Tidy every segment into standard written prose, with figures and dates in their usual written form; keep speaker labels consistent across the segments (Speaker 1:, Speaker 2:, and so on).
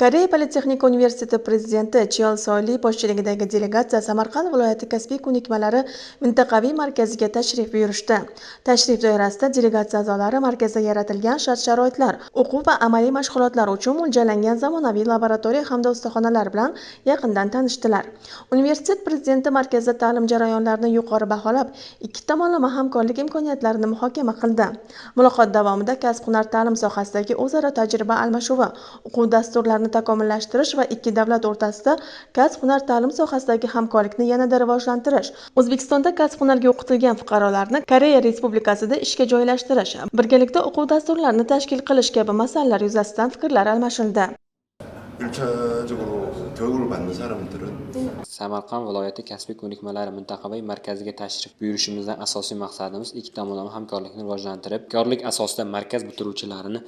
Speaker 1: Koreya Politexnika universiteti prezidenti Cheol Soyli boshchiligidagi delegatsiya Samarqand viloyati kasbiy ko'nikmalari mintaqaviy markaziga tashrif buyurishdi. Tashrif doirasida delegatsiya a'zolari markazda yaratilgan shart-sharoitlar, o'quv va amaliy mashg'ulotlar uchun mo'ljallangan zamonaviy laboratoriya hamda ustaxonalar bilan yaqindan tanishdilar. Universitet prezidenti markazda ta'lim jarayonlarini yuqori baholab, ikki tomonlama hamkorlik imkoniyatlarini muhokama qildi. Muloqot davomida kasb-hunar ta'lim sohasidagi o'zaro tajriba almashuvi, o'quv dasturlarini takomillashtirish va ikki davlat o'rtasida kasb-hunar ta'lim sohasidagi hamkorlikni yanada rivojlantirish, O'zbekistonda kasb-hunarga o'qitilgan fuqarolarni Koreya Respublikasida ishga joylashtirish, birgalikda o'quv dasturlarini tashkil qilish kabi masalalar yuzasidan fikrlar almashildi.
Speaker 2: 일차적으로 교육을 받는 사람들은
Speaker 3: Samarqand viloyati kasbiy ko'nikmalari mintaqaviy markaziga tashrif buyurishimizdan asosiy maqsadimiz ikki tomonlama hamkorlikni rivojlantirib, hamkorlik asosida markaz bitiruvchilarini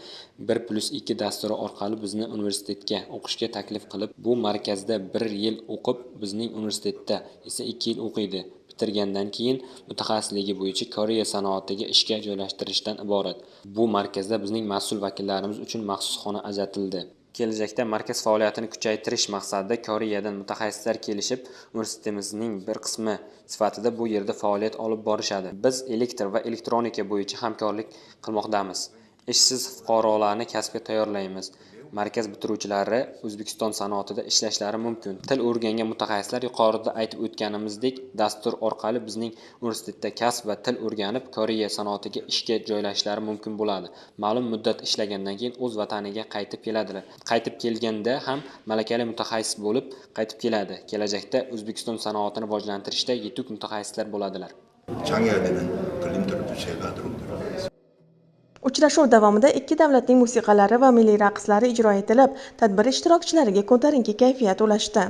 Speaker 3: 1+2 dasturi orqali bizni universitetga o'qishga taklif qilib, bu markazda 1 yil o'qib, bizning universitetda esa 2 yil o'qiydi. Bitirgandan keyin mutaxassisligi bo'yicha Koreya sanoatiga ishga joylashtirishdan iborat. Bu markazda bizning mas'ul vakillarimiz uchun maxsus xona ajratildi. Kelajakda markaz faoliyatini kuchaytirish maqsadida Koreyadan mutaxassislar kelishib, universitetimizning bir qismi sifatida bu yerda faoliyat olib borishadi. Biz elektr va elektronika bo'yicha hamkorlik qilmoqdamiz. Ishsiz fuqarolarni kasbga tayyorlaymiz. Markaz bitiruvchilari O'zbekiston sanoatida ishlashlari mumkin. Til o'rgangan mutaxassislar yuqorida aytib o'tganimizdek, dastur orqali bizning universitetda kasb va til o'rganib, Koreya sanoatiga ishga joylashishlari mumkin bo'ladi. Ma'lum muddat ishlagandan keyin o'z vataniga qaytib keladilar. Qaytib kelganda ham malakali mutaxassis bo'lib qaytib keladi. Kelajakda O'zbekiston sanoatini rivojlantirishda yetuk mutaxassislar bo'ladilar.
Speaker 2: 장애가 되는 걸림돌도 제거하도록 노력하겠습니다.
Speaker 1: Uchrashuv davomida ikki davlatning musiqalari va milliy raqslari ijro etilib, tadbir ishtirokchilariga ko'tarinki kayfiyat ulashdi.